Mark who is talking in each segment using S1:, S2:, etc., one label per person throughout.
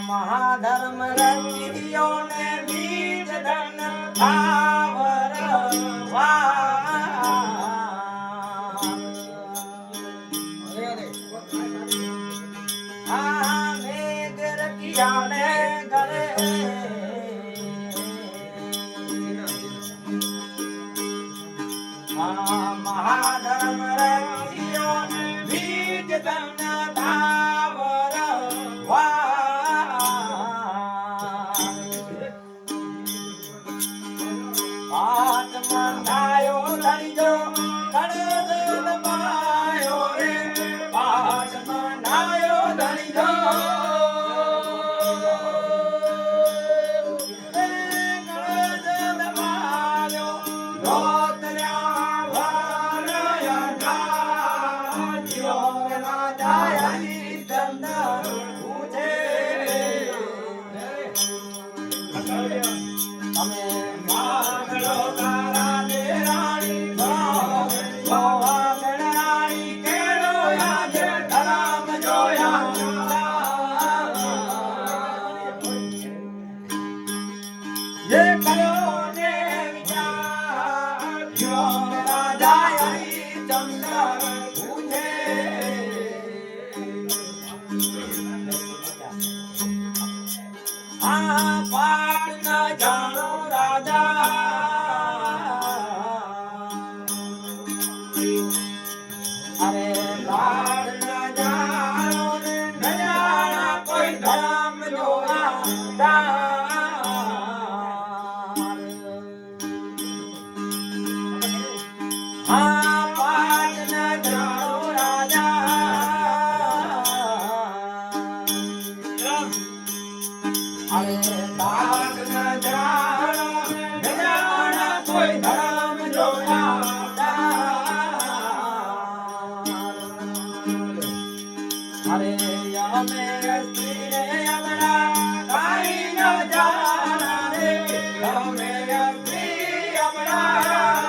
S1: મહાધર્મ રચિયો ને બીજ ધન ભાવર મેઘ રખિયા ને ગળે મહાધર્મ રચિયો ને બીજ ધન ભાવર મંધાયો ધણીજો કળદ દબાયો રે પાટ મંધાયો ધણીજો કળદ દબાયો રોતર્યા ભરયા ઢાળ્યો રાજા હરિચંદ પૂછે તમે માગડો તારા દેરાણી ગણરાણી કેળો આજે ધરામ જોયા જે કયો ને વિચાર રાજા હરિચંદ પૂછે પાટ ન જાણો રાજા અરે પાટ ન જાણો ને ન જાણા કોઈ ધર્મ જોયા પાટ ન જાણો રાજા અરે પાટ ન જાણો ન જાણા કોઈ ધર્મ જોયા અરે અમે સ્ત્રીને અમરા કાઈ ન જાણા રે અમે સ્ત્રી અમરા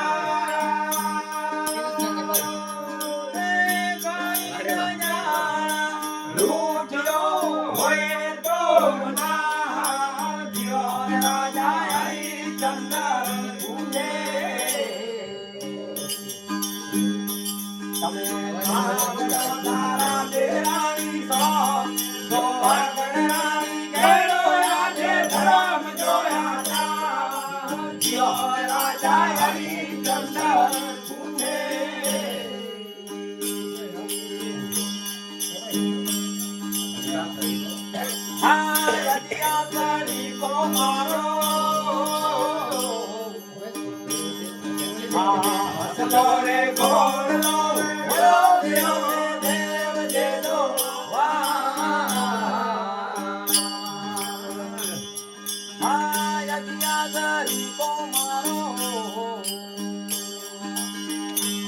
S1: હસલોરે ગોળલો દેવ દેવ દેદો યજ્ઞાધરી કો મારો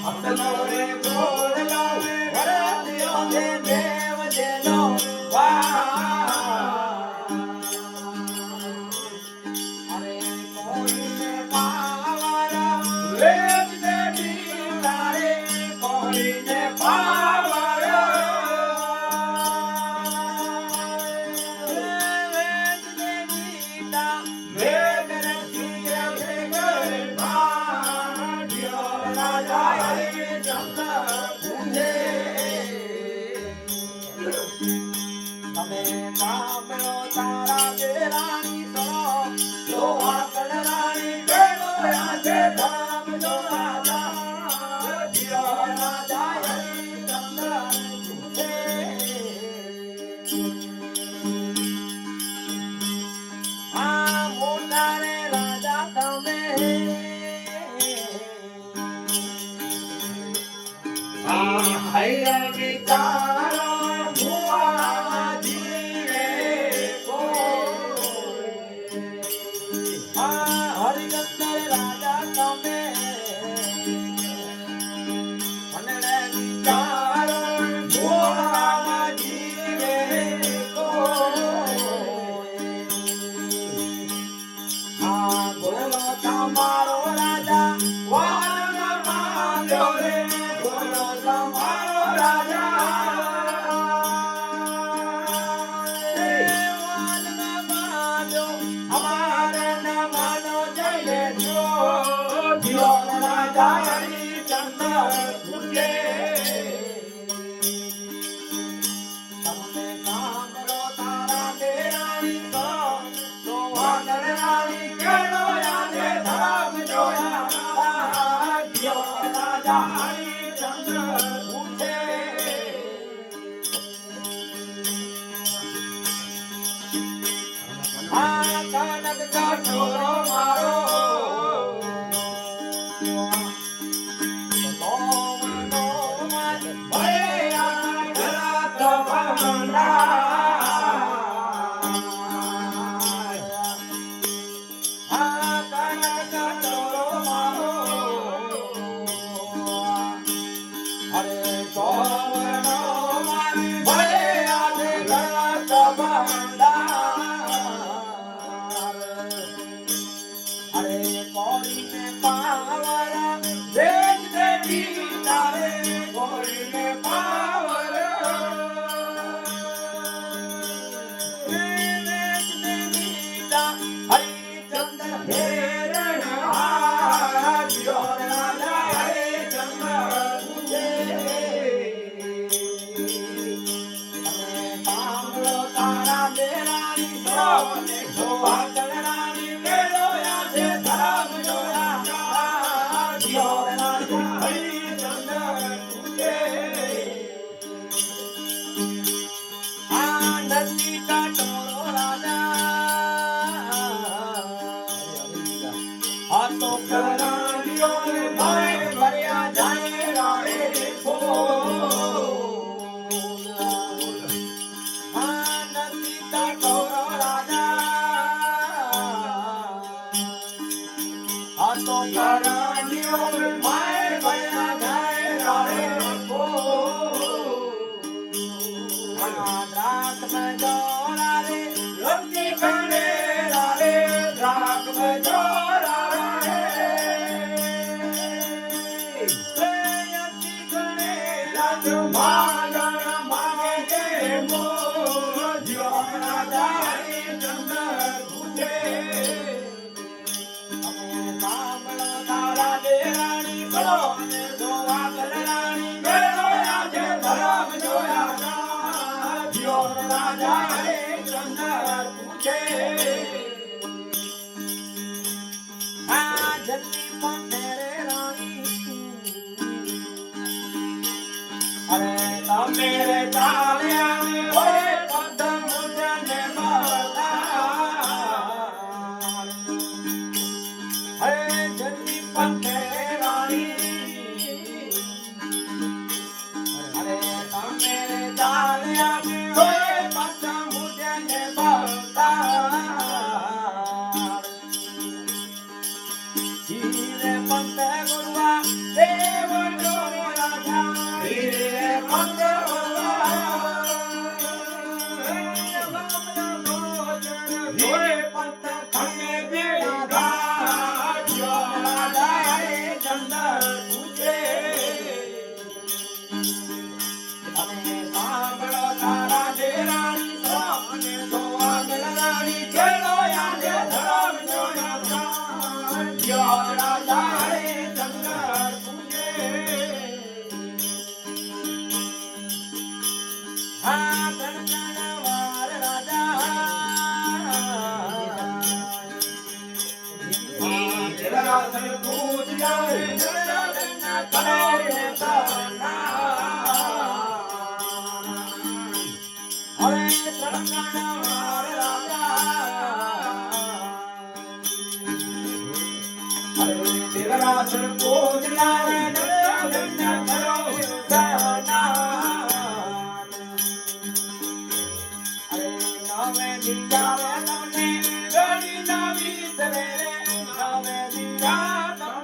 S1: હસલોરે ગોળલો દેવ દેવ દેદો અરે કોઈને પાવરા વેદ દેવી તારે કોઈને પાવરા વેદ દેવી તા વેદ રખીએ ભેગર ભાડ્યો રાજા હરિચંદ પૂજે તમે સાંભળો તારા દેરાણી સો લોહા કળરાણી ગેલો આજે ધામ જો રાજા જીઓ રાજા હરિચંદ પૂછે આ મોટા રે રાજા તમે આ હૈયા વિચારો ભુવા જીવે કો હરિચંદ તમે મને વિચારો ભૂવામાં જીવે આ બોલો તમારો રાજા વાલના માંડ્યો રે બોલો તમારો રાજા વાલના માંડ્યો અમારે ન માનો જય જો જીઓ રાજા હરિચંદ્ર પૂજે તમને સાંભળો તારા દેરાણી તો વાદળાની કેળો યાદે ધરામ જોયા જીઓ રાજા હરિચંદ્ર પૂજે આ કનક કઠોરો મારો मेरे चालिया में होए पदम मुझने माता है जन्मी पत्ते रानी अरे मेरे चालिया में होए पदम मुझने माता हीरे पत्ते गुरुआ देव जोरे राजा हीरे पत्ते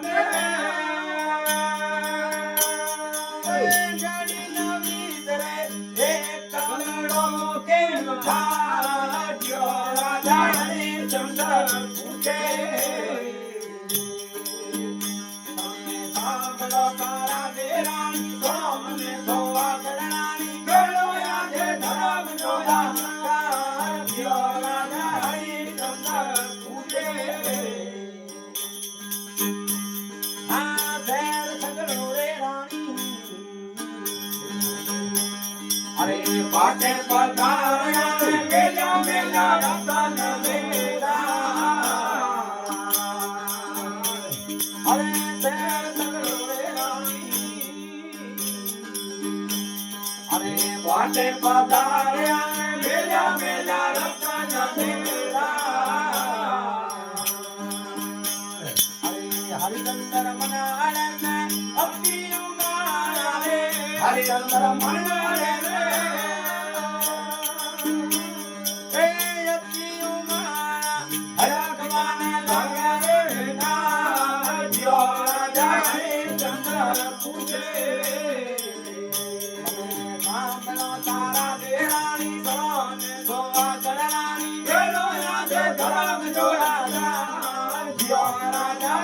S1: Nave આ ભેર સગડો રે રાણી અરે પાટે પધાર્યા મેલા મેલા રતન મેલા અરે ભેર સગડો રે રાણી અરે પાટે પધાર્યા મેલા મેલા રતન મેલા હરિચંદ્ર મનાડે મે અપીયું મારે હરિચંદ્ર મનાડે મે એ અપીયું મારા હરકવાને લાગે રે ના જીઓ રાજા હરિચંદ્ર પૂજે મને સાંભળો તારા દેરાણી સોને સોવા ચરણાની ગેલો યાદે ધરમ જોડા જીઓ રાજા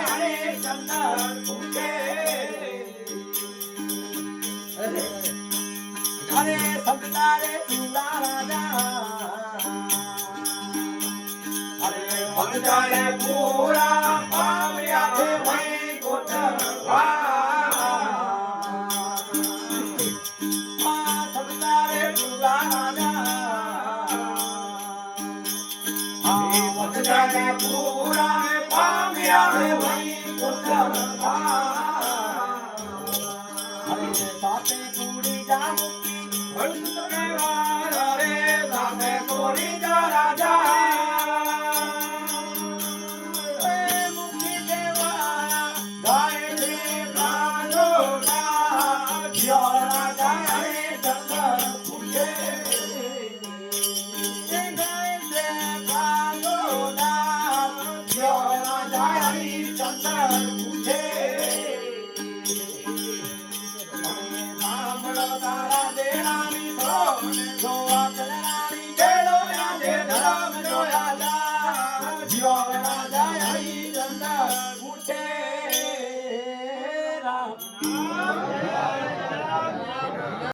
S1: અરે સંતારે સુલા રાજા અરે ભક્તાને પૂરા પાવ્યા છે વૈ કોટવા સંતારે સુલા રાજા ભક્તાને પૂરા પાવ્યા છે વૈ કોટવા સાથે કુડી જામું